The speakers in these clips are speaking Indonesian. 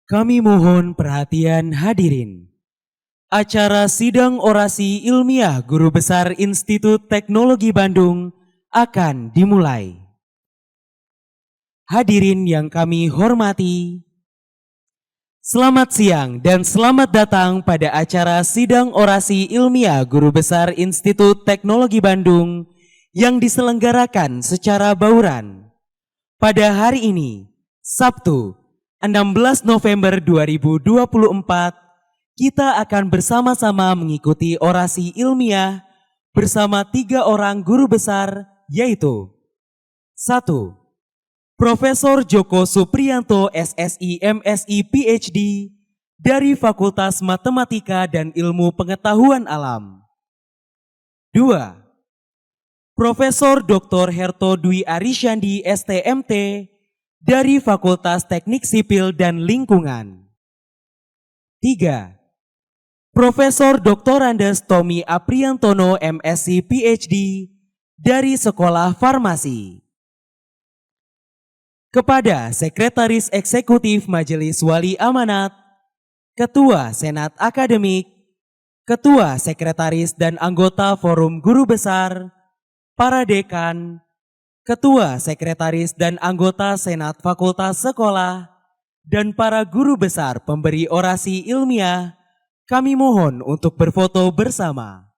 Kami mohon perhatian hadirin. Acara sidang orasi ilmiah Guru Besar Institut Teknologi Bandung akan dimulai. Hadirin yang kami hormati, selamat siang dan selamat datang pada acara sidang orasi ilmiah Guru Besar Institut Teknologi Bandung yang diselenggarakan secara bauran. Pada hari ini, Sabtu, 16 November 2024, kita akan bersama-sama mengikuti orasi ilmiah bersama 3 orang guru besar, yaitu 1. Profesor Joko Supriyanto SSI MSI PhD dari Fakultas Matematika dan Ilmu Pengetahuan Alam. 2. Profesor Dr. Herto Dwi Arisyandi STMT dari Fakultas Teknik Sipil dan Lingkungan. 3. Profesor Dr. Andes Tommy Apriantono MSc PhD dari Sekolah Farmasi. Kepada Sekretaris Eksekutif Majelis Wali Amanat, Ketua Senat Akademik, Ketua Sekretaris dan anggota Forum Guru Besar, para dekan, ketua sekretaris dan anggota Senat Fakultas Sekolah, dan para guru besar pemberi orasi ilmiah, kami mohon untuk berfoto bersama.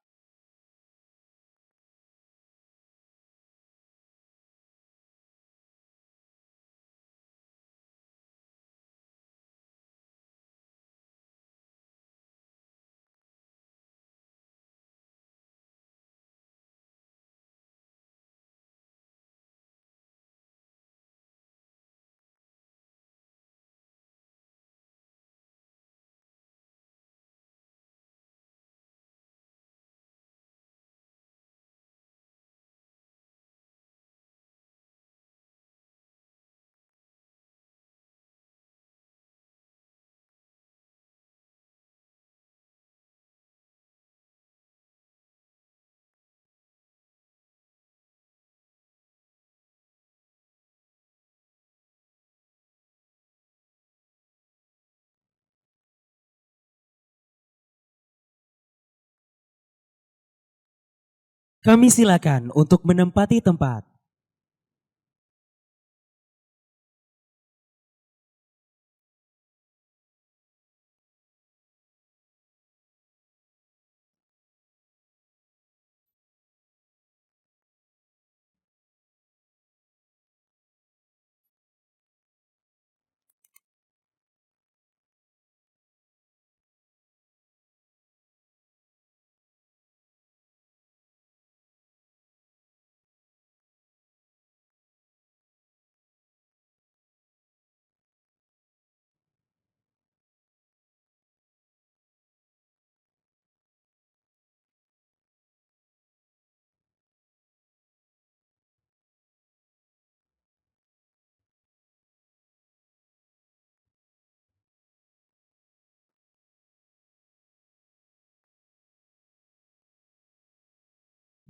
Kami silakan untuk menempati tempat.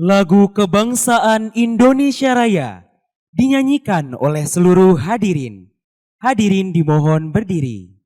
Lagu Kebangsaan Indonesia Raya dinyanyikan oleh seluruh hadirin. Hadirin dimohon berdiri.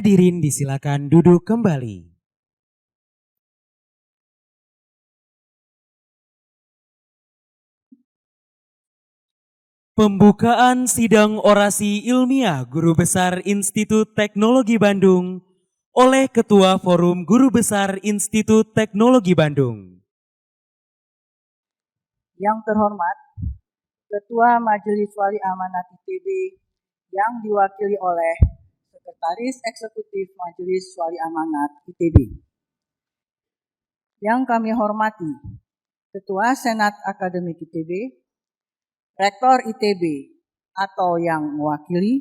Hadirin disilakan duduk kembali. Pembukaan sidang orasi ilmiah Guru Besar Institut Teknologi Bandung oleh Ketua Forum Guru Besar Institut Teknologi Bandung. Yang terhormat, Ketua Majelis Wali Amanat ITB yang diwakili oleh Sekretaris Eksekutif Majelis Wali Amanat ITB. Yang kami hormati, Ketua Senat Akademik ITB, Rektor ITB atau yang mewakili,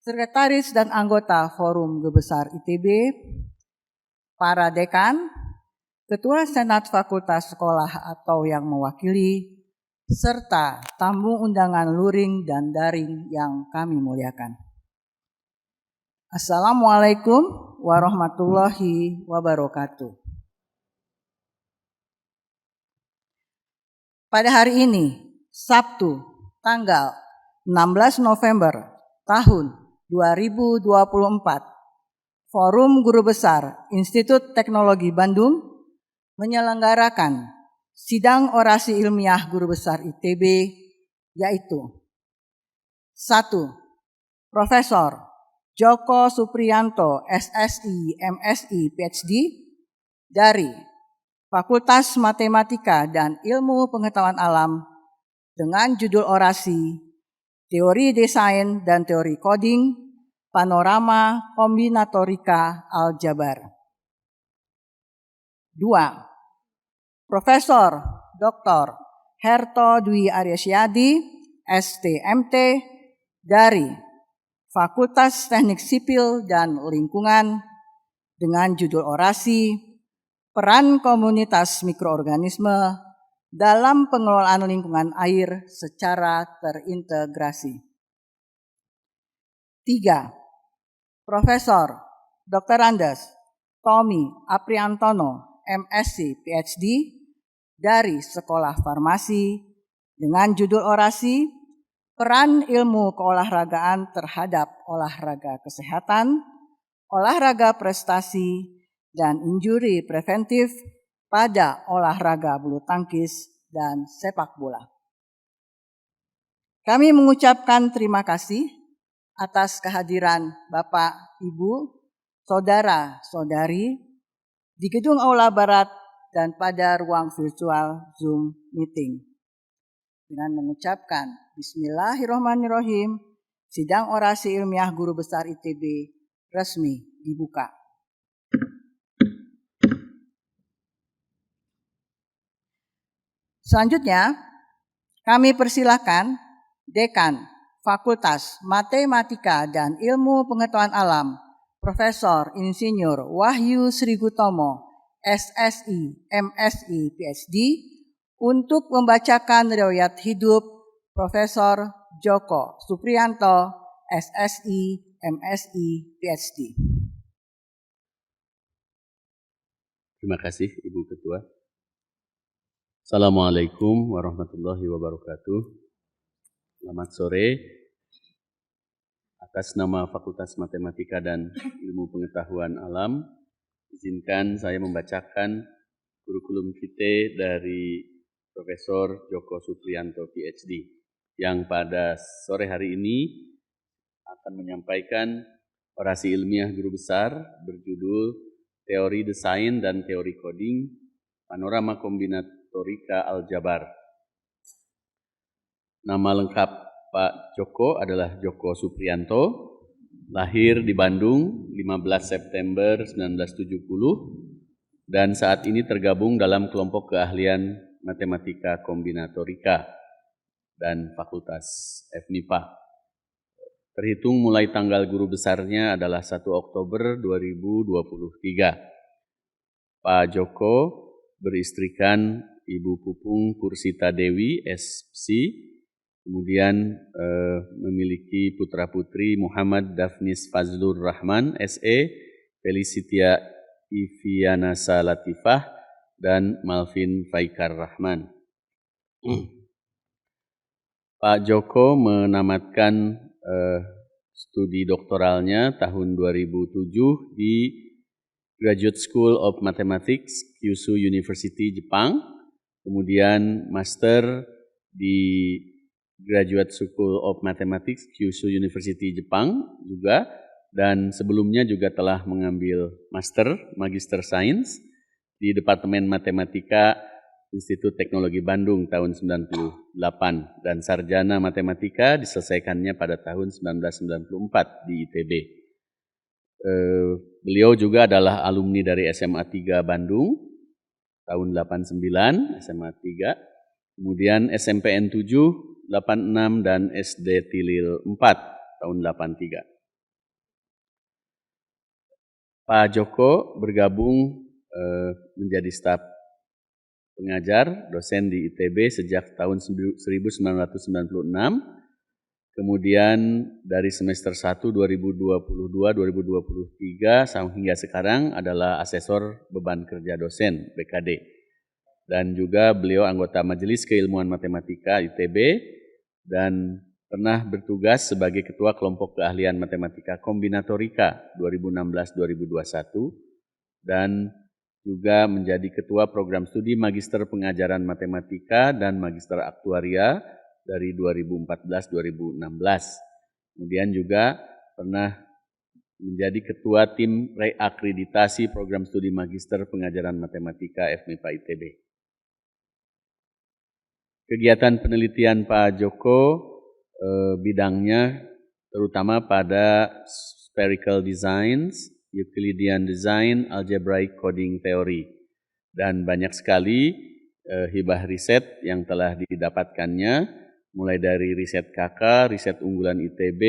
Sekretaris dan anggota Forum Guru Besar ITB, para dekan, Ketua Senat Fakultas Sekolah atau yang mewakili, serta tamu undangan luring dan daring yang kami muliakan. Assalamualaikum warahmatullahi wabarakatuh. Pada hari ini, Sabtu, tanggal 16 November tahun 2024, Forum Guru Besar Institut Teknologi Bandung menyelenggarakan sidang orasi ilmiah Guru Besar ITB, yaitu 1. Profesor Djoko Supriyanto, SSI, MSI, PhD dari Fakultas Matematika dan Ilmu Pengetahuan Alam dengan judul orasi Teori Desain dan Teori Coding, Panorama Kombinatorika Aljabar. 2. Profesor Dr. Herto Dwi Aryasyadi, STMT dari Fakultas Teknik Sipil dan Lingkungan dengan judul orasi Peran Komunitas Mikroorganisme dalam Pengelolaan Lingkungan Air secara Terintegrasi. 3. Profesor Dr. Andes Tommy Apriantono, MSc, PhD dari Sekolah Farmasi dengan judul orasi Peran Ilmu Keolahragaan terhadap Olahraga Kesehatan, Olahraga Prestasi, dan Injuri Preventif pada olahraga bulu tangkis dan sepak bola. Kami mengucapkan terima kasih atas kehadiran Bapak, Ibu, Saudara-saudari di Gedung Aula Barat dan pada ruang virtual Zoom Meeting. Dengan mengucapkan Bismillahirrahmanirrahim, sidang orasi ilmiah Guru Besar ITB resmi dibuka. Selanjutnya, kami persilakan Dekan Fakultas Matematika dan Ilmu Pengetahuan Alam, Profesor Insinyur Wahyu Srigutomo, SSI, MSI, PhD, untuk membacakan riwayat hidup Profesor Djoko Supriyanto, SSI, MSI, PhD. Terima kasih Ibu Ketua. Assalamualaikum warahmatullahi wabarakatuh. Selamat sore. Atas nama Fakultas Matematika dan Ilmu Pengetahuan Alam, izinkan saya membacakan kurikulum vitae dari Profesor Djoko Supriyanto, PhD, yang pada sore hari ini akan menyampaikan orasi ilmiah Guru Besar berjudul Teori Desain dan Teori Coding, Panorama Kombinatorika Aljabar. Nama lengkap Pak Djoko adalah Djoko Supriyanto, lahir di Bandung 15 September 1970 dan saat ini tergabung dalam kelompok keahlian Matematika Kombinatorika dan Fakultas FMIPA. Terhitung mulai tanggal guru besarnya adalah 1 Oktober 2023. Pak Djoko beristrikan Ibu Pupung Pursita Dewi, SPSI, kemudian memiliki putra-putri Muhammad Dafnis Fazlur Rahman, SE, Felicitia Ivianasa Latifah, dan Malvin Faikar Rahman. Pak Djoko menamatkan studi doktoralnya tahun 2007 di Graduate School of Mathematics, Kyushu University, Jepang. Kemudian master di Graduate School of Mathematics, Kyushu University, Jepang juga. Dan sebelumnya juga telah mengambil Magister Sains di Departemen Matematika Institut Teknologi Bandung tahun 98 dan sarjana matematika diselesaikannya pada tahun 1994 di ITB. Beliau juga adalah alumni dari SMA 3 Bandung tahun 89, SMA 3, kemudian SMPN 7, 86 dan SD Tilil 4 tahun 83. Pak Joko bergabung menjadi staf pengajar, dosen di ITB sejak tahun 1996, kemudian dari semester 1 2022-2023 hingga sekarang adalah asesor beban kerja dosen BKD. Dan juga beliau anggota Majelis Keilmuan Matematika ITB dan pernah bertugas sebagai Ketua Kelompok Keahlian Matematika Kombinatorika 2016-2021 dan juga menjadi Ketua Program Studi Magister Pengajaran Matematika dan Magister Aktuaria dari 2014-2016. Kemudian juga pernah menjadi Ketua Tim Reakreditasi Program Studi Magister Pengajaran Matematika FMIPA ITB. Kegiatan penelitian Pak Joko bidangnya terutama pada spherical designs, Euclidean design, algebraic coding theory, dan banyak sekali hibah riset yang telah didapatkannya, mulai dari riset KK, riset unggulan ITB,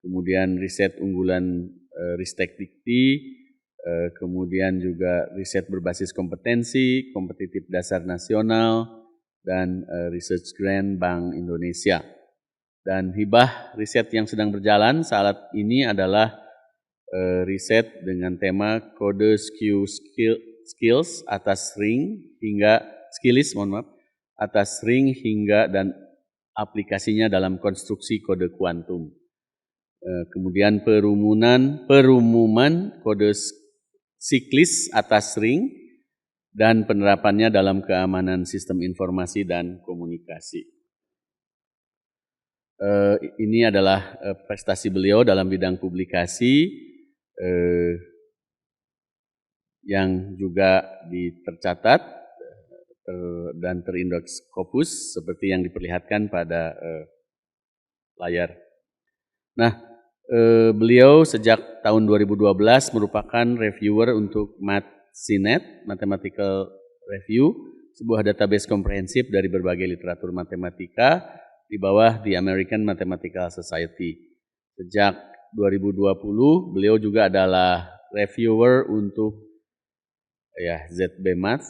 kemudian riset unggulan Ristek Dikti, kemudian juga riset berbasis kompetensi, kompetitif dasar nasional, dan research grant Bank Indonesia. Dan hibah riset yang sedang berjalan saat ini adalah riset dengan tema kode skills atas ring hingga atas ring hingga dan aplikasinya dalam konstruksi kode kuantum. Kemudian perumuman kode siklis atas ring dan penerapannya dalam keamanan sistem informasi dan komunikasi. Ini adalah prestasi beliau dalam bidang publikasi yang juga tercatat dan terindeks Scopus seperti yang diperlihatkan pada layar. Nah, beliau sejak tahun 2012 merupakan reviewer untuk MathSciNet, Mathematical Review, sebuah database komprehensif dari berbagai literatur matematika di bawah The American Mathematical Society. Sejak 2020, beliau juga adalah reviewer untuk ZBMath,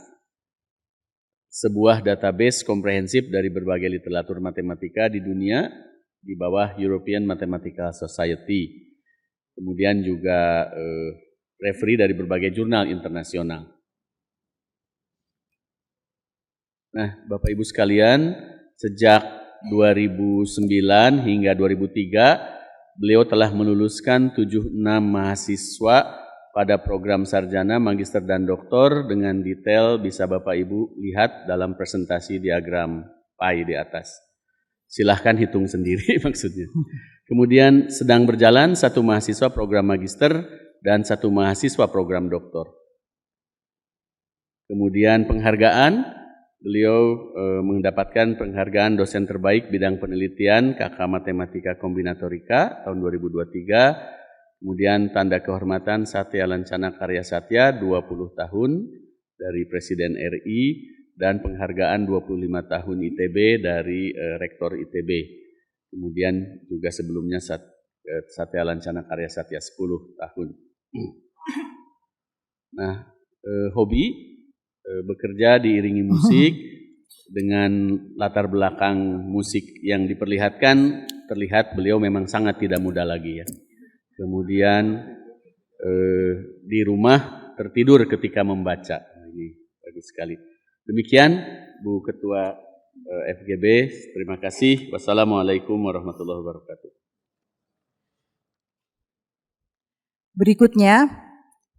sebuah database komprehensif dari berbagai literatur matematika di dunia di bawah European Mathematical Society. Kemudian juga referee dari berbagai jurnal internasional. Nah, Bapak Ibu sekalian, sejak 2009 hingga 2003, beliau telah meluluskan 76 mahasiswa pada program sarjana, magister, dan doktor. Dengan detail bisa Bapak Ibu lihat dalam presentasi diagram pie di atas. Silahkan hitung sendiri maksudnya. Kemudian sedang berjalan 1 mahasiswa program magister dan 1 mahasiswa program doktor. Kemudian penghargaan, beliau mendapatkan penghargaan dosen terbaik bidang penelitian KK Matematika Kombinatorika tahun 2023. Kemudian tanda kehormatan Satya Lancana Karya Satya 20 tahun dari Presiden RI dan penghargaan 25 tahun ITB dari Rektor ITB. Kemudian juga sebelumnya Satya Lancana Karya Satya 10 tahun. Nah, hobi bekerja diiringi musik dengan latar belakang musik yang diperlihatkan, terlihat beliau memang sangat tidak muda lagi ya. Kemudian di rumah tertidur ketika membaca. Ini bagus sekali. Demikian Bu Ketua FGB, terima kasih. Wassalamualaikum warahmatullahi wabarakatuh. Berikutnya,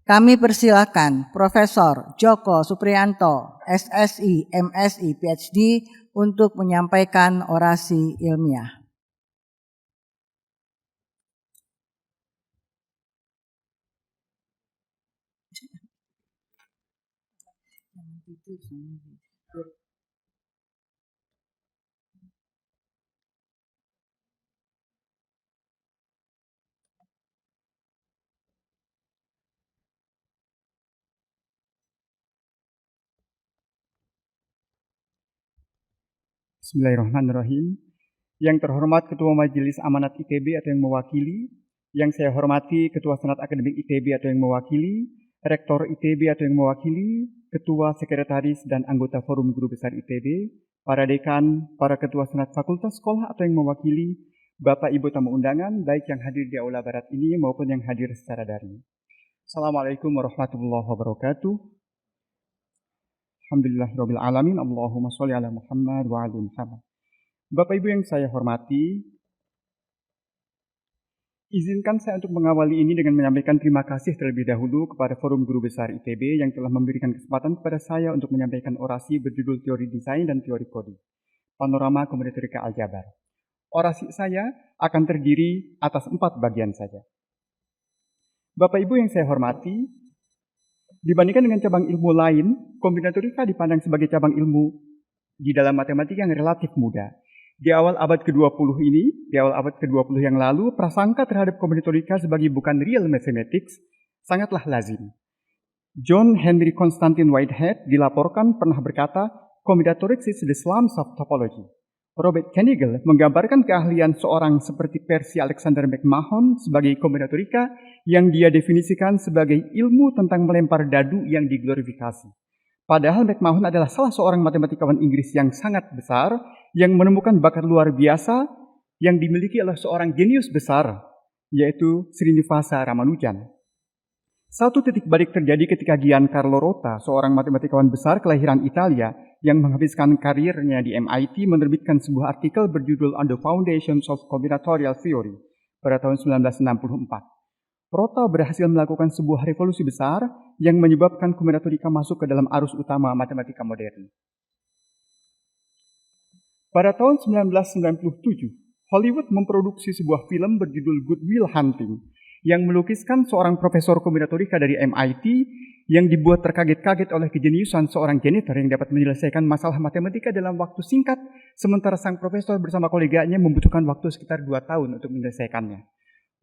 kami persilakan Profesor Djoko Supriyanto, SSI, MSI, PhD untuk menyampaikan orasi ilmiah. Bismillahirrahmanirrahim. Yang terhormat Ketua Majelis Amanat ITB atau yang mewakili, yang saya hormati Ketua Senat Akademik ITB atau yang mewakili, Rektor ITB atau yang mewakili, Ketua Sekretaris dan anggota Forum Guru Besar ITB, para dekan, para Ketua Senat Fakultas Sekolah atau yang mewakili, Bapak Ibu tamu undangan, baik yang hadir di Aula Barat ini maupun yang hadir secara daring. Assalamualaikum warahmatullahi wabarakatuh. Alhamdulillahirabbil alamin. Allahumma sholli ala Muhammad wa ali Muhammad. Bapak Ibu yang saya hormati, izinkan saya untuk mengawali ini dengan menyampaikan terima kasih terlebih dahulu kepada Forum Guru Besar ITB yang telah memberikan kesempatan kepada saya untuk menyampaikan orasi berjudul Teori Desain dan Teori Coding, Panorama Kombinatorika Aljabar. Orasi saya akan terdiri atas 4 bagian saja. Bapak Ibu yang saya hormati, dibandingkan dengan cabang ilmu lain, kombinatorika dipandang sebagai cabang ilmu di dalam matematika yang relatif muda. Di awal abad ke-20 ini, di awal abad ke-20 yang lalu, prasangka terhadap kombinatorika sebagai bukan real mathematics sangatlah lazim. John Henry Constantine Whitehead dilaporkan pernah berkata, "Combinatorics is the slums of topology." Robert Kanigel menggambarkan keahlian seorang seperti Percy Alexander McMahon sebagai kombinatorika yang dia definisikan sebagai ilmu tentang melempar dadu yang diglorifikasi. Padahal McMahon adalah salah seorang matematikawan Inggris yang sangat besar, yang menemukan bakat luar biasa yang dimiliki oleh seorang jenius besar, yaitu Srinivasa Ramanujan. Satu titik balik terjadi ketika Giancarlo Rota, seorang matematikawan besar kelahiran Italia, yang menghabiskan karirnya di MIT menerbitkan sebuah artikel berjudul On the Foundations of Combinatorial Theory pada tahun 1964. Rota berhasil melakukan sebuah revolusi besar yang menyebabkan kombinatorika masuk ke dalam arus utama matematika modern. Pada tahun 1997, Hollywood memproduksi sebuah film berjudul Good Will Hunting yang melukiskan seorang profesor kombinatorika dari MIT yang dibuat terkaget-kaget oleh kejeniusan seorang janitor yang dapat menyelesaikan masalah matematika dalam waktu singkat, sementara sang profesor bersama koleganya membutuhkan waktu sekitar 2 tahun untuk menyelesaikannya.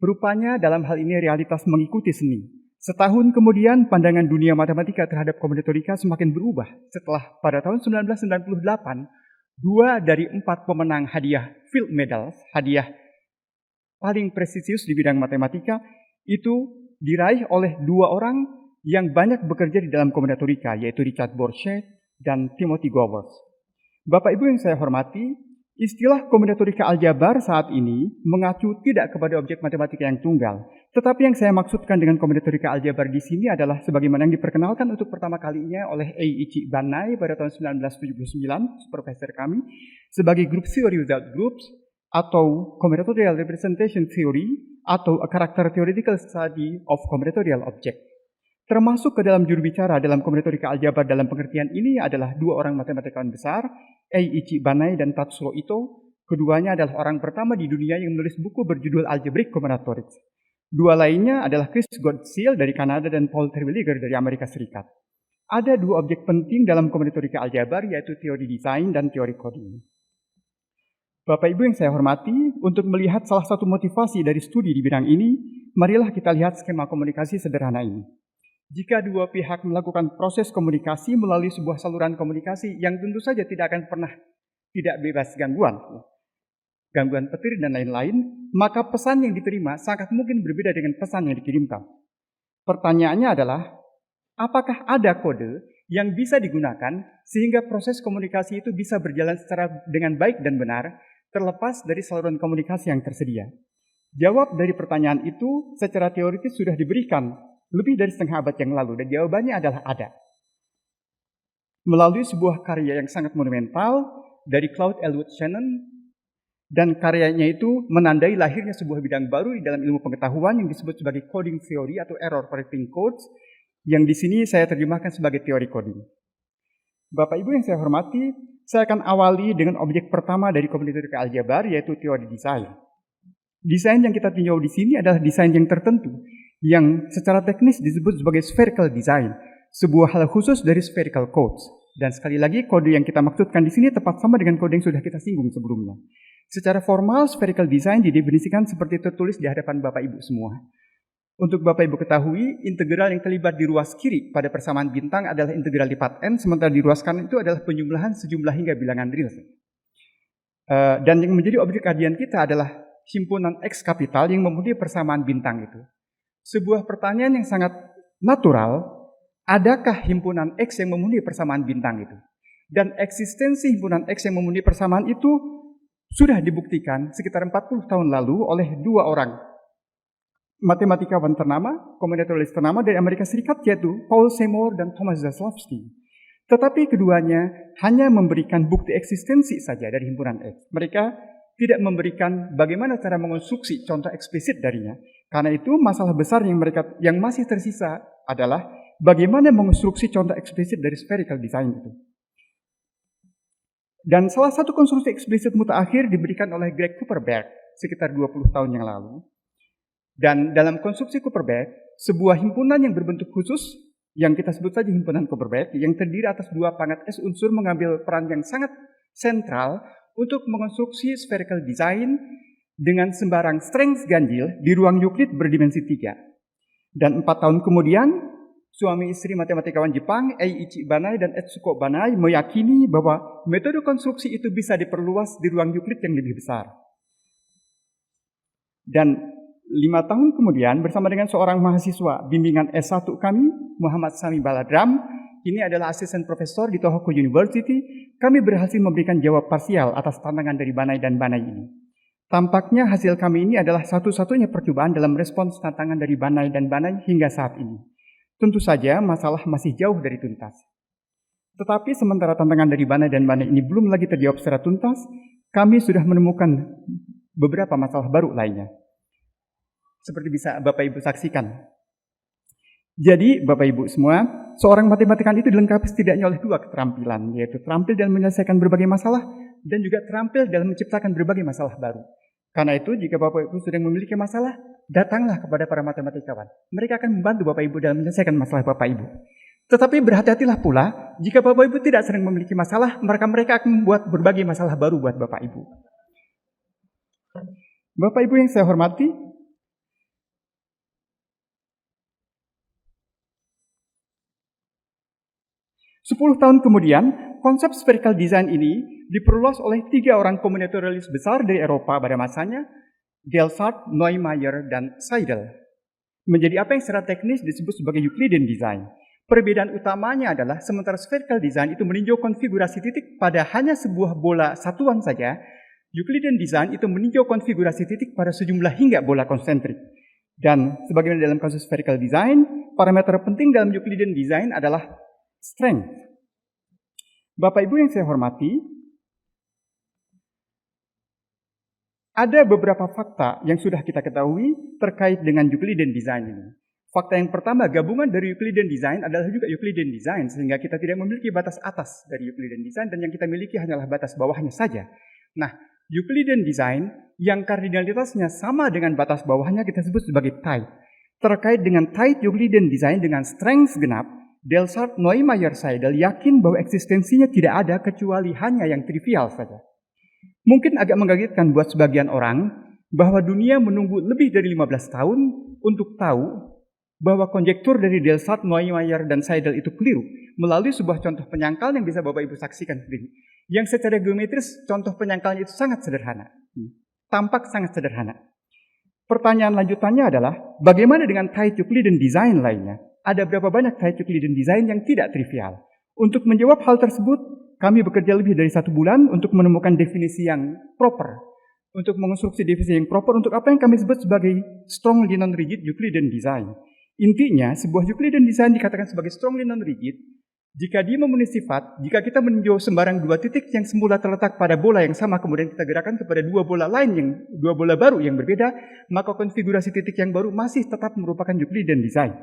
Rupanya dalam hal ini realitas mengikuti seni. Setahun kemudian pandangan dunia matematika terhadap kombinatorika semakin berubah setelah pada tahun 1998, 2 dari 4 pemenang hadiah Field Medals, hadiah paling prestisius di bidang matematika, itu diraih oleh 2 orang yang banyak bekerja di dalam kombinatorika, yaitu Richard Borchet dan Timothy Gowers. Bapak Ibu yang saya hormati, istilah kombinatorika aljabar saat ini mengacu tidak kepada objek matematika yang tunggal, tetapi yang saya maksudkan dengan kombinatorika aljabar di sini adalah sebagaimana yang diperkenalkan untuk pertama kalinya oleh Eiichi Banai pada tahun 1979, profesor kami, sebagai group theory without groups, atau combinatorial representation theory, atau a character theoretical study of combinatorial object. Termasuk ke dalam juru bicara dalam kombinatorika aljabar dalam pengertian ini adalah 2 orang matematikawan besar, Eiichi Banai dan Tatsuro Ito. Keduanya adalah orang pertama di dunia yang menulis buku berjudul Algebraic Combinatorics. 2 lainnya adalah Chris Goodseal dari Kanada dan Paul Terwilliger dari Amerika Serikat. Ada 2 objek penting dalam kombinatorika aljabar, yaitu teori desain dan teori coding. Bapak Ibu yang saya hormati, untuk melihat salah satu motivasi dari studi di bidang ini, marilah kita lihat skema komunikasi sederhana ini. Jika 2 pihak melakukan proses komunikasi melalui sebuah saluran komunikasi yang tentu saja tidak akan pernah tidak bebas gangguan petir dan lain-lain, maka pesan yang diterima sangat mungkin berbeda dengan pesan yang dikirimkan. Pertanyaannya adalah, apakah ada kode yang bisa digunakan sehingga proses komunikasi itu bisa berjalan dengan baik dan benar, terlepas dari saluran komunikasi yang tersedia? Jawab dari pertanyaan itu secara teoritis sudah diberikan lebih dari setengah abad yang lalu, dan jawabannya adalah ada. Melalui sebuah karya yang sangat monumental dari Claude Elwood Shannon, Dan karyanya itu menandai lahirnya sebuah bidang baru di dalam ilmu pengetahuan yang disebut sebagai coding theory atau error correcting codes, yang di sini saya terjemahkan sebagai teori coding. Bapak Ibu yang saya hormati, saya akan awali dengan objek pertama dari kombinatorika aljabar, yaitu teori desain. Desain yang kita tinjau di sini adalah desain yang tertentu, yang secara teknis disebut sebagai spherical design, sebuah hal khusus dari spherical codes. Dan sekali lagi, kode yang kita maksudkan di sini tepat sama dengan kode yang sudah kita singgung sebelumnya. Secara formal, spherical design didefinisikan seperti tertulis di hadapan Bapak Ibu semua. Untuk Bapak Ibu ketahui, integral yang terlibat di ruas kiri pada persamaan bintang adalah integral lipat n, sementara di ruas kanan itu adalah penjumlahan sejumlah hingga bilangan real. Dan yang menjadi objek kajian kita adalah himpunan X kapital yang memenuhi persamaan bintang itu. Sebuah pertanyaan yang sangat natural, adakah himpunan X yang memenuhi persamaan bintang itu? Dan eksistensi himpunan X yang memenuhi persamaan itu sudah dibuktikan sekitar 40 tahun lalu oleh dua orang matematikawan ternama, kombinatoris ternama dari Amerika Serikat, yaitu Paul Seymour dan Thomas Zaslavsky. Tetapi keduanya hanya memberikan bukti eksistensi saja dari himpunan X. Mereka tidak memberikan bagaimana cara mengonstruksi contoh eksplisit darinya. Karena itu masalah besar yang masih tersisa adalah bagaimana mengonstruksi contoh eksplisit dari spherical design itu. Dan salah satu konstruksi eksplisit mutaakhir diberikan oleh Greg Kuperberg sekitar 20 tahun yang lalu. Dan dalam konstruksi Kuperberg, sebuah himpunan yang berbentuk khusus, yang kita sebut saja himpunan Kuperberg, yang terdiri atas dua pangkat S unsur mengambil peran yang sangat sentral untuk mengonstruksi spherical design dengan sembarang strength ganjil di ruang Euclid berdimensi 3. Dan 4 tahun kemudian, suami istri matematikawan Jepang, Eiichi Banai dan Etsuko Banai meyakini bahwa metode konstruksi itu bisa diperluas di ruang Euclid yang lebih besar. Dan 5 tahun kemudian bersama dengan seorang mahasiswa bimbingan S1 kami, Muhammad Sami Baladram, ini adalah asisten profesor di Tohoku University, kami berhasil memberikan jawab parsial atas tantangan dari Banai dan Banai ini. Tampaknya hasil kami ini adalah satu-satunya percobaan dalam respons tantangan dari Banai dan Banai hingga saat ini. Tentu saja masalah masih jauh dari tuntas. Tetapi sementara tantangan dari Banai dan Banai ini belum lagi terjawab secara tuntas, kami sudah menemukan beberapa masalah baru lainnya. Seperti bisa Bapak Ibu saksikan. Jadi Bapak Ibu semua, seorang matematikawan itu dilengkapi setidaknya oleh dua keterampilan, yaitu terampil dalam menyelesaikan berbagai masalah dan juga terampil dalam menciptakan berbagai masalah baru. Karena itu, jika Bapak Ibu sedang memiliki masalah, datanglah kepada para matematikawan. Mereka akan membantu Bapak Ibu dalam menyelesaikan masalah Bapak Ibu. Tetapi berhati-hatilah pula, jika Bapak Ibu tidak sedang memiliki masalah, mereka akan membuat berbagai masalah baru buat Bapak Ibu. Bapak Ibu yang saya hormati, 10 tahun kemudian, konsep spherical design ini diperluas oleh 3 orang kombinatoralis besar dari Eropa pada masanya, Gelsart, Neumayer, dan Seidel. Menjadi apa yang secara teknis disebut sebagai Euclidean design. Perbedaan utamanya adalah sementara spherical design itu meninjau konfigurasi titik pada hanya sebuah bola satuan saja, Euclidean design itu meninjau konfigurasi titik pada sejumlah hingga bola konsentrik. Dan sebagaimana dalam kasus spherical design, parameter penting dalam Euclidean design adalah strength. Bapak Ibu yang saya hormati, ada beberapa fakta yang sudah kita ketahui terkait dengan Euclidean design ini. Fakta yang pertama, gabungan dari Euclidean design adalah juga Euclidean design, sehingga kita tidak memiliki batas atas dari Euclidean design, dan yang kita miliki hanyalah batas bawahnya saja. Nah, Euclidean design yang kardinalitasnya sama dengan batas bawahnya kita sebut sebagai tight. Terkait dengan tight Euclidean design dengan strength genap, Gelsart, Neumayer, Seidel yakin bahwa eksistensinya tidak ada kecuali hanya yang trivial saja. Mungkin agak mengagetkan buat sebagian orang bahwa dunia menunggu lebih dari 15 tahun untuk tahu bahwa konjektur dari Gelsart, Neumayer, dan Seidel itu keliru melalui sebuah contoh penyangkal yang bisa Bapak Ibu saksikan sendiri. Yang secara geometris contoh penyangkalnya itu sangat sederhana. Tampak sangat sederhana. Pertanyaan lanjutannya adalah bagaimana dengan tight Euclidean design lainnya? Ada berapa banyak tight Euclidean design yang tidak trivial? Untuk menjawab hal tersebut, kami bekerja lebih dari 1 bulan untuk menemukan definisi yang proper. Untuk mengonstruksi definisi yang proper untuk apa yang kami sebut sebagai strongly non-rigid Euclidean design. Intinya, sebuah Euclidean design dikatakan sebagai strongly non-rigid Jika dia memenuhi sifat, jika kita meninjau sembarang dua titik yang semula terletak pada bola yang sama, kemudian kita gerakkan kepada dua bola baru yang berbeda, maka konfigurasi titik yang baru masih tetap merupakan Euclidean design.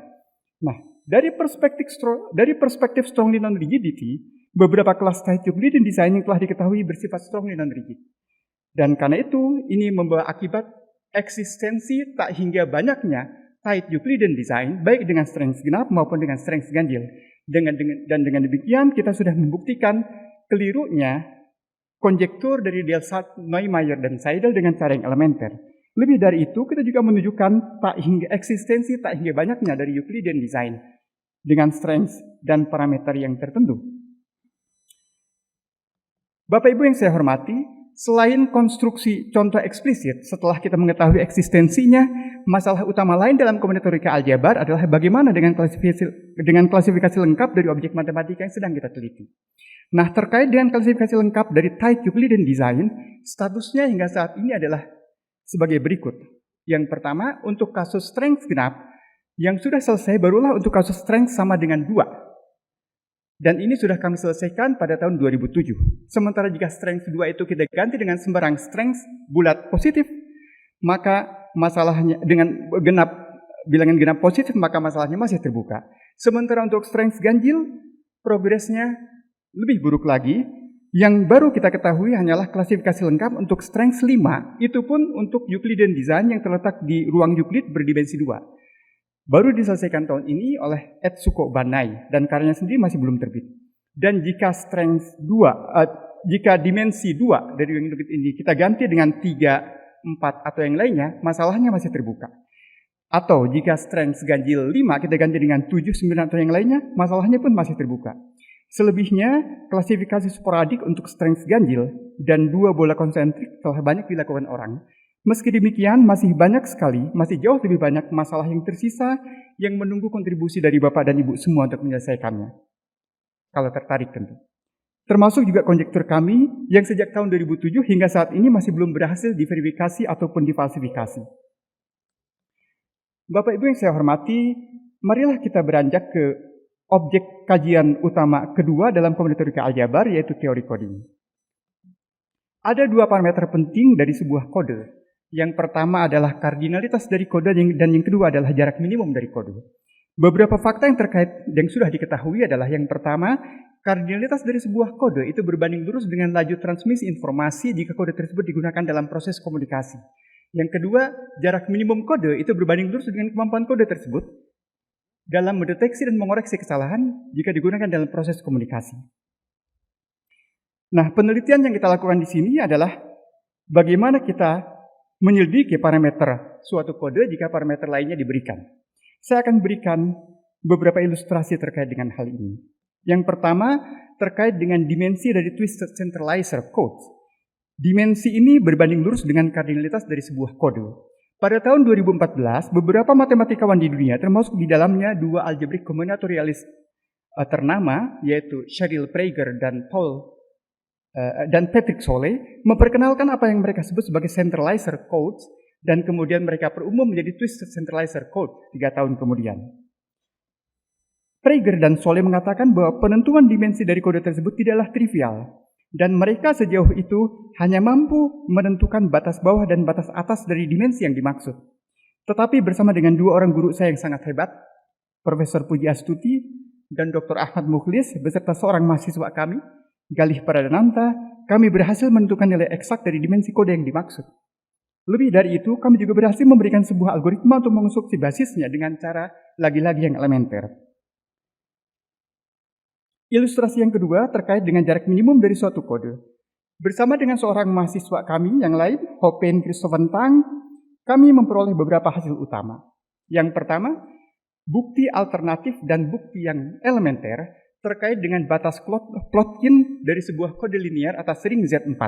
Nah, dari perspektif strongly non-rigidity, beberapa kelas tight Euclidean design yang telah diketahui bersifat strongly non-rigid. Dan karena itu, ini membawa akibat eksistensi tak hingga banyaknya tight Euclidean design, baik dengan strength genap maupun dengan strength ganjil. Dan dengan demikian kita sudah membuktikan kelirunya konjektur dari Delsart, Neumayer, dan Seidel dengan cara yang elementer. Lebih dari itu, kita juga menunjukkan eksistensi tak hingga banyaknya dari Euclidean design dengan strength dan parameter yang tertentu. Bapak Ibu yang saya hormati, selain konstruksi contoh eksplisit, setelah kita mengetahui eksistensinya, masalah utama lain dalam kombinatorika aljabar adalah bagaimana dengan klasifikasi lengkap dari objek matematika yang sedang kita teliti. Nah, terkait dengan klasifikasi lengkap dari tight Euclidean design, statusnya hingga saat ini adalah sebagai berikut. Yang pertama, untuk kasus strength genap, yang sudah selesai barulah untuk kasus strength sama dengan 2. Dan ini sudah kami selesaikan pada tahun 2007. Sementara jika strength 2 itu kita ganti dengan sembarang strength bulat positif, maka masalahnya dengan bilangan genap positif, maka masalahnya masih terbuka. Sementara untuk strength ganjil, progresnya lebih buruk lagi. Yang baru kita ketahui hanyalah klasifikasi lengkap untuk strength 5, itu pun untuk Euclidean design yang terletak di ruang Euclid berdimensi 2. Baru diselesaikan tahun ini oleh Etsuko Banai, dan karyanya sendiri masih belum terbit. Dan jika strength 2, jika dimensi 2 dari ruang Euclid ini kita ganti dengan 3, 4 atau yang lainnya, masalahnya masih terbuka. Atau jika strength ganjil 5 kita ganti dengan 7, 9 atau yang lainnya, masalahnya pun masih terbuka. Selebihnya, klasifikasi sporadik untuk strength ganjil dan 2 bola konsentrik telah banyak dilakukan orang. Meski demikian, masih jauh lebih banyak masalah yang tersisa yang menunggu kontribusi dari Bapak dan Ibu semua untuk menyelesaikannya. Kalau tertarik tentu. Termasuk juga konjektur kami yang sejak tahun 2007 hingga saat ini masih belum berhasil diverifikasi ataupun difalsifikasi. Bapak Ibu yang saya hormati, marilah kita beranjak ke objek kajian utama kedua dalam kombinatorika aljabar, yaitu teori coding. Ada 2 parameter penting dari sebuah kode. Yang pertama adalah kardinalitas dari kode dan yang kedua adalah jarak minimum dari kode. Beberapa fakta yang sudah diketahui adalah yang pertama, kardinalitas dari sebuah kode itu berbanding lurus dengan laju transmisi informasi jika kode tersebut digunakan dalam proses komunikasi. Yang kedua, jarak minimum kode itu berbanding lurus dengan kemampuan kode tersebut dalam mendeteksi dan mengoreksi kesalahan jika digunakan dalam proses komunikasi. Nah, penelitian yang kita lakukan di sini adalah bagaimana kita menyelidiki parameter suatu kode jika parameter lainnya diberikan. Saya akan berikan beberapa ilustrasi terkait dengan hal ini. Yang pertama, terkait dengan dimensi dari twisted centralizer code. Dimensi ini berbanding lurus dengan kardinalitas dari sebuah kode. Pada tahun 2014, beberapa matematikawan di dunia, termasuk di dalamnya 2 algebrik kombinatorialis ternama, yaitu Cheryl Prager dan Patrick Solé, memperkenalkan apa yang mereka sebut sebagai centralizer codes, dan kemudian mereka perumum menjadi twisted centralizer code 3 tahun kemudian. Prager dan Solé mengatakan bahwa penentuan dimensi dari kode tersebut tidaklah trivial, dan mereka sejauh itu hanya mampu menentukan batas bawah dan batas atas dari dimensi yang dimaksud. Tetapi bersama dengan 2 orang guru saya yang sangat hebat, Profesor Puji Astuti dan Dr. Ahmad Mukhlis, beserta seorang mahasiswa kami, Galih Pradhananta, kami berhasil menentukan nilai eksak dari dimensi kode yang dimaksud. Lebih dari itu, kami juga berhasil memberikan sebuah algoritma untuk mengonstruksi basisnya dengan cara lagi-lagi yang elementer. Ilustrasi yang kedua terkait dengan jarak minimum dari suatu kode. Bersama dengan seorang mahasiswa kami yang lain, Hopen Christopher Tang, kami memperoleh beberapa hasil utama. Yang pertama, bukti alternatif dan bukti yang elementer terkait dengan batas Plotkin dari sebuah kode linear atas ring Z4.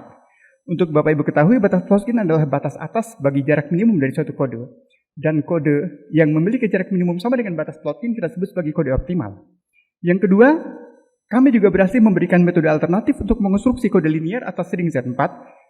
Untuk Bapak Ibu ketahui, batas Plotkin adalah batas atas bagi jarak minimum dari suatu kode. Dan kode yang memiliki jarak minimum sama dengan batas Plotkin kita sebut sebagai kode optimal. Yang kedua, kami juga berhasil memberikan metode alternatif untuk mengonstruksi kode linear atas ring Z4.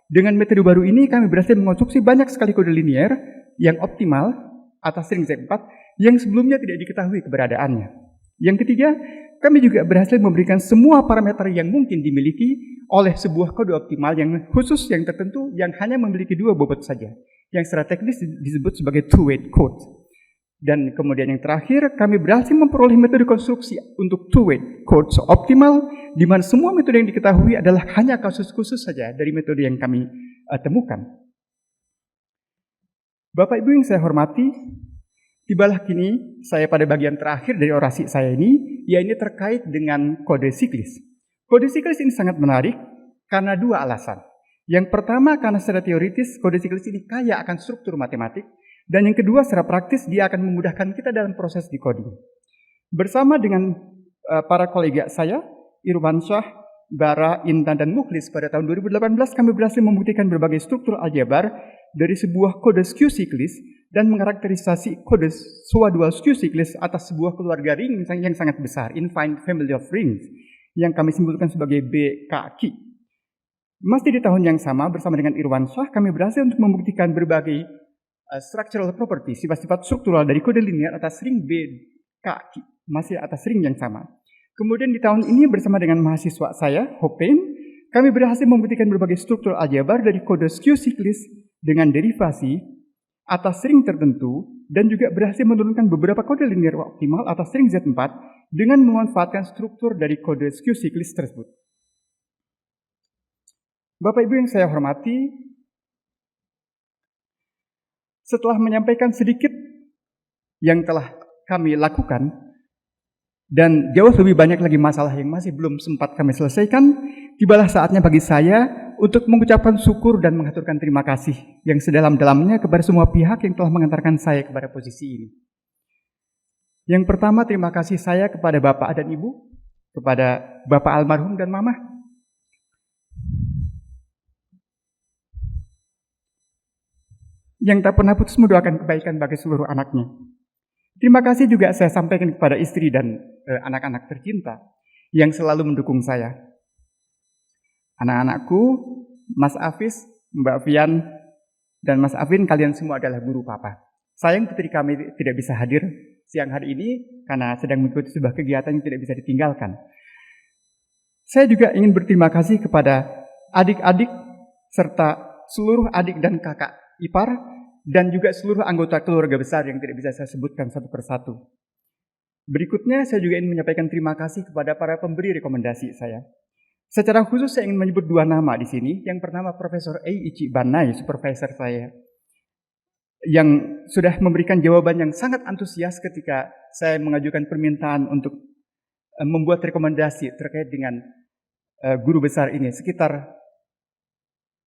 Dengan metode baru ini, kami berhasil mengonstruksi banyak sekali kode linear yang optimal atas ring Z4 yang sebelumnya tidak diketahui keberadaannya. Yang ketiga, kami juga berhasil memberikan semua parameter yang mungkin dimiliki oleh sebuah kode optimal yang khusus, yang tertentu, yang hanya memiliki 2 bobot saja, yang secara teknis disebut sebagai two-way code. Dan kemudian yang terakhir, kami berhasil memperoleh metode konstruksi untuk two-way code optimal, di mana semua metode yang diketahui adalah hanya kasus khusus saja dari metode yang kami temukan. Bapak Ibu yang saya hormati, tibalah kini saya pada bagian terakhir dari orasi saya ini, yaitu terkait dengan kode siklis. Kode siklis ini sangat menarik karena 2 alasan. Yang pertama, karena secara teoritis kode siklis ini kaya akan struktur matematik. Dan yang kedua, secara praktis dia akan memudahkan kita dalam proses decoding. Bersama dengan para kolega saya, Irwansyah, Bara, Intan, dan Mukhlis pada tahun 2018 kami berhasil membuktikan berbagai struktur aljabar dari sebuah kode skew siklis dan mengarakterisasi kode SOA dual skew siklis atas sebuah keluarga ring yang sangat besar, infinite family of rings, yang kami simpulkan sebagai BKQ. Masih di tahun yang sama bersama dengan Irwansyah kami berhasil untuk membuktikan berbagai structural property, sifat-sifat struktural dari kode linear atas ring BKQ, masih atas ring yang sama. Kemudian di tahun ini bersama dengan mahasiswa saya, Hopen, kami berhasil membuktikan berbagai struktur aljabar dari kode skew siklis dengan derivasi atas ring tertentu dan juga berhasil menurunkan beberapa kode linear optimal atas ring Z4 dengan memanfaatkan struktur dari kode skew siklis tersebut. Bapak Ibu yang saya hormati, setelah menyampaikan sedikit yang telah kami lakukan, dan jauh lebih banyak lagi masalah yang masih belum sempat kami selesaikan, tibalah saatnya bagi saya untuk mengucapkan syukur dan mengaturkan terima kasih yang sedalam-dalamnya kepada semua pihak yang telah mengantarkan saya kepada posisi ini. Yang pertama, terima kasih saya kepada Bapak dan Ibu, kepada Bapak almarhum dan Mama. Yang tak pernah putus mendoakan kebaikan bagi seluruh anaknya. Terima kasih juga saya sampaikan kepada istri dan anak-anak tercinta yang selalu mendukung saya. Anak-anakku, Mas Afis, Mbak Fian, dan Mas Afin, kalian semua adalah guru Papa. Sayang putri kami tidak bisa hadir siang hari ini karena sedang mengikuti sebuah kegiatan yang tidak bisa ditinggalkan. Saya juga ingin berterima kasih kepada adik-adik serta seluruh adik dan kakak ipar, dan juga seluruh anggota keluarga besar yang tidak bisa saya sebutkan satu persatu. Berikutnya, saya juga ingin menyampaikan terima kasih kepada para pemberi rekomendasi saya. Secara khusus, saya ingin menyebut 2 nama di sini. Yang pertama, Profesor Eiichi Banai, supervisor saya, yang sudah memberikan jawaban yang sangat antusias ketika saya mengajukan permintaan untuk membuat rekomendasi terkait dengan guru besar ini, sekitar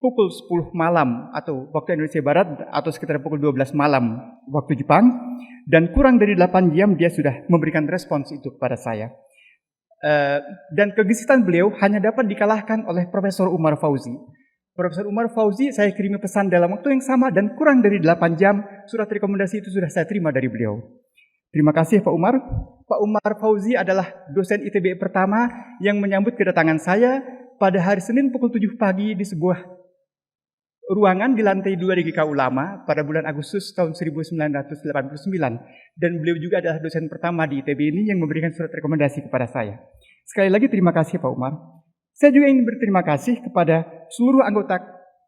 pukul 10 malam atau waktu Indonesia Barat atau sekitar pukul 12 malam waktu Jepang, dan kurang dari 8 jam dia sudah memberikan respons itu kepada saya. Dan kegesitan beliau hanya dapat dikalahkan oleh Profesor Umar Fauzi. Profesor Umar Fauzi saya kirimi pesan dalam waktu yang sama dan kurang dari 8 jam surat rekomendasi itu sudah saya terima dari beliau. Terima kasih Pak Umar. Pak Umar Fauzi adalah dosen ITB pertama yang menyambut kedatangan saya pada hari Senin pukul 7 pagi di sebuah ruangan di lantai 2 di GK Ulama pada bulan Agustus tahun 1989. Dan beliau juga adalah dosen pertama di ITB ini yang memberikan surat rekomendasi kepada saya. Sekali lagi terima kasih Pak Umar. Saya juga ingin berterima kasih kepada seluruh anggota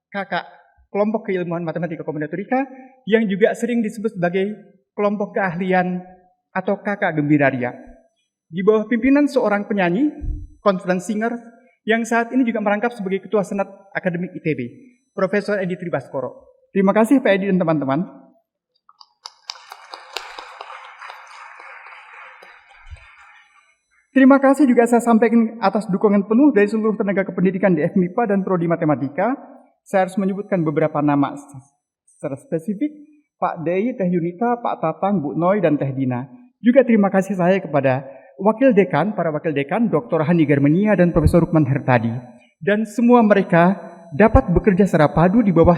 kakak kelompok keilmuan matematika kombinatorika yang juga sering disebut sebagai kelompok keahlian atau kakak gembiraria. Di bawah pimpinan seorang penyanyi, conference singer, yang saat ini juga merangkap sebagai Ketua Senat Akademik ITB, Profesor Edi Tribaskoro. Terima kasih Pak Edi dan teman-teman. Terima kasih juga saya sampaikan atas dukungan penuh dari seluruh tenaga kependidikan di FMIPA dan Prodi Matematika. Saya harus menyebutkan beberapa nama secara spesifik, Pak Dei, Teh Yunita, Pak Tatang, Bu Noi, dan Teh Dina. Juga terima kasih saya kepada para wakil dekan, Dr. Hani Garmenia dan Profesor Rukman Hertadi. Dan semua mereka dapat bekerja secara padu di bawah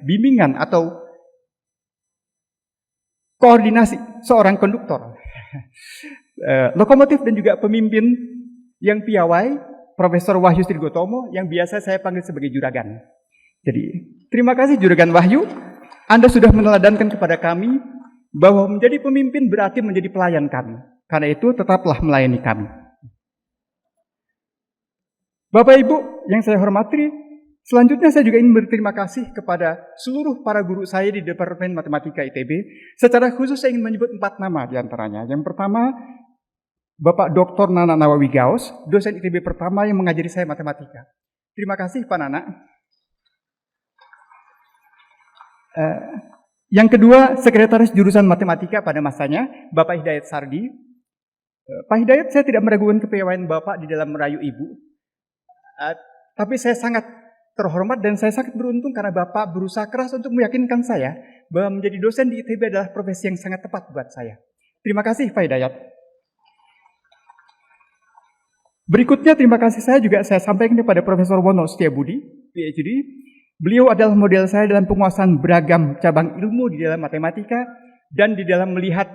bimbingan atau koordinasi seorang konduktor, lokomotif dan juga pemimpin yang piawai, Profesor Wahyu Srigotomo, yang biasa saya panggil sebagai Juragan. Jadi terima kasih Juragan Wahyu. Anda sudah meneladankan kepada kami bahwa menjadi pemimpin berarti menjadi pelayan kami. Karena itu tetaplah melayani kami. Bapak Ibu yang saya hormati, selanjutnya saya juga ingin berterima kasih kepada seluruh para guru saya di Departemen Matematika ITB. Secara khusus saya ingin menyebut 4 nama diantaranya. Yang pertama, Bapak Dr. Nana Nawawi Gaus, dosen ITB pertama yang mengajari saya matematika. Terima kasih Pak Nana. Yang kedua, Sekretaris Jurusan Matematika pada masanya, Bapak Hidayat Sardi. Pak Hidayat, saya tidak meragukan kepiawaian Bapak di dalam merayu Ibu. Tapi saya sangat terhormat dan saya sangat beruntung karena Bapak berusaha keras untuk meyakinkan saya bahwa menjadi dosen di ITB adalah profesi yang sangat tepat buat saya. Terima kasih Pak Hidayat. Berikutnya terima kasih saya sampaikan kepada Profesor Wono Setiabudi, PhD. Beliau adalah model saya dalam penguasaan beragam cabang ilmu di dalam matematika dan di dalam melihat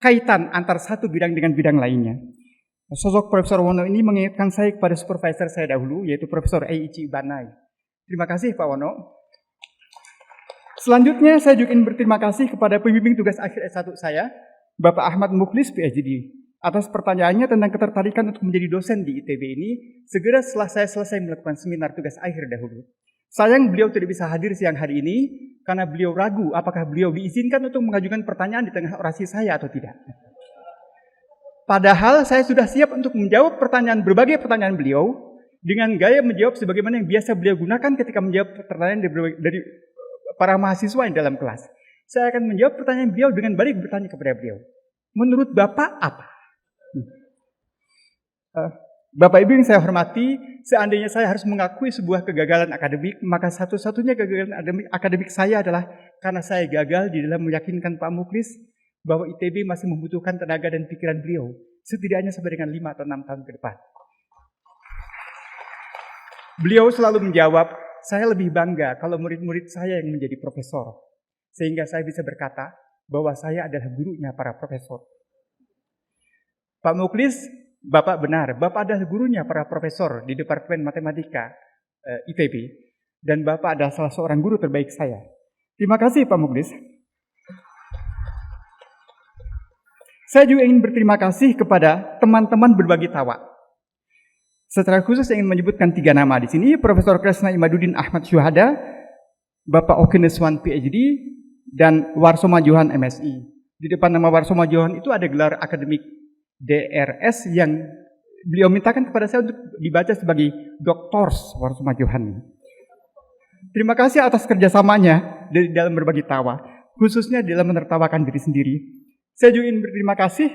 kaitan antar satu bidang dengan bidang lainnya. Sosok Profesor Wono ini mengingatkan saya kepada supervisor saya dahulu, yaitu Profesor Eiichi Ibanai. Terima kasih Pak Wono. Selanjutnya saya juga ingin berterima kasih kepada pembimbing tugas akhir S1 saya, Bapak Ahmad Mukhlis, PhD. Atas pertanyaannya tentang ketertarikan untuk menjadi dosen di ITB ini, segera setelah saya selesai melakukan seminar tugas akhir dahulu. Sayang beliau tidak bisa hadir siang hari ini, karena beliau ragu apakah beliau diizinkan untuk mengajukan pertanyaan di tengah orasi saya atau tidak. Padahal saya sudah siap untuk menjawab berbagai pertanyaan beliau, dengan gaya menjawab sebagaimana yang biasa beliau gunakan ketika menjawab pertanyaan dari para mahasiswa yang dalam kelas. Saya akan menjawab pertanyaan beliau dengan balik bertanya kepada beliau. Menurut Bapak apa? Bapak Ibu yang saya hormati, seandainya saya harus mengakui sebuah kegagalan akademik, maka satu-satunya kegagalan akademik saya adalah karena saya gagal di dalam meyakinkan Pak Mukhlis bahwa ITB masih membutuhkan tenaga dan pikiran beliau, setidaknya sampai dengan 5 atau 6 tahun ke depan. Beliau selalu menjawab, saya lebih bangga kalau murid-murid saya yang menjadi profesor, sehingga saya bisa berkata bahwa saya adalah gurunya para profesor. Pak Mukhlis, Bapak benar, Bapak adalah gurunya para profesor di Departemen Matematika ITB, dan Bapak adalah salah seorang guru terbaik saya. Terima kasih Pak Mukhlis. Saya juga ingin berterima kasih kepada teman-teman berbagi tawa. Secara khusus saya ingin menyebutkan 3 nama di sini, Profesor Kresna Imaduddin Ahmad Syuhada, Bapak Okineswan PhD, dan Warsoma Johan MSI. Di depan nama Warsoma Johan itu ada gelar akademik DRS yang beliau mintakan kepada saya untuk dibaca sebagai Doktors Warsoma Johan. Terima kasih atas kerjasamanya di dalam berbagi tawa, khususnya dalam menertawakan diri sendiri. Saya juga ingin berterima kasih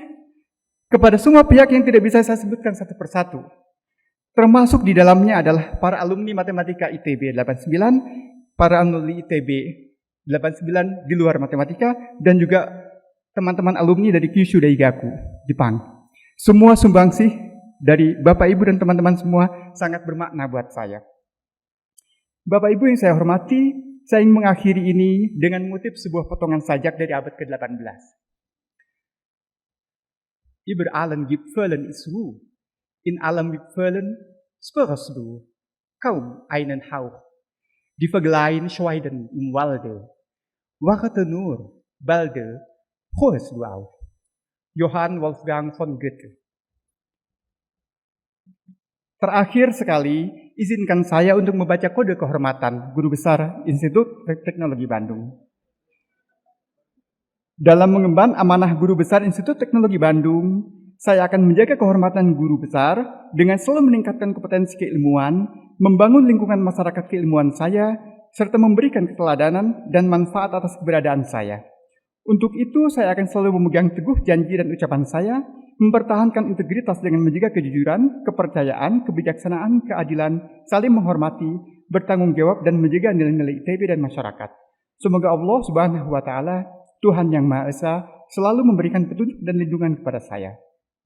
kepada semua pihak yang tidak bisa saya sebutkan satu persatu. Termasuk di dalamnya adalah para alumni Matematika ITB 89, para alumni ITB 89 di luar matematika, dan juga teman-teman alumni dari Kyushu Daigaku, Jepang. Semua sumbangsih dari Bapak Ibu dan teman-teman semua sangat bermakna buat saya. Bapak Ibu yang saya hormati, saya ingin mengakhiri ini dengan mengutip sebuah potongan sajak dari abad ke-18. Über allen Gipfeln ist Ruhe, in allem Gipfeln spürst du kaum einen Hauch. Die Vögelein schweiden im Walde, warte nur, balde, horchst du auf. Johann Wolfgang von Goethe. Terakhir sekali, izinkan saya untuk membaca kode kehormatan Guru Besar Institut Teknologi Bandung. Dalam mengemban amanah Guru Besar Institut Teknologi Bandung, saya akan menjaga kehormatan Guru Besar dengan selalu meningkatkan kompetensi keilmuan, membangun lingkungan masyarakat keilmuan saya, serta memberikan keteladanan dan manfaat atas keberadaan saya. Untuk itu, saya akan selalu memegang teguh janji dan ucapan saya, mempertahankan integritas dengan menjaga kejujuran, kepercayaan, kebijaksanaan, keadilan, saling menghormati, bertanggung jawab, dan menjaga nilai-nilai ITB dan masyarakat. Semoga Allah Subhanahu wa Ta'ala, Tuhan Yang Maha Esa, selalu memberikan petunjuk dan lindungan kepada saya.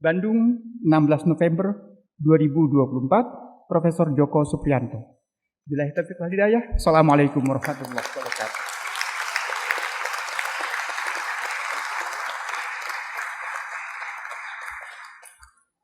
Bandung, 16 November 2024, Profesor Joko Supriyanto. Billahi taufiq wal hidayah. Assalamualaikum warahmatullahi wabarakatuh.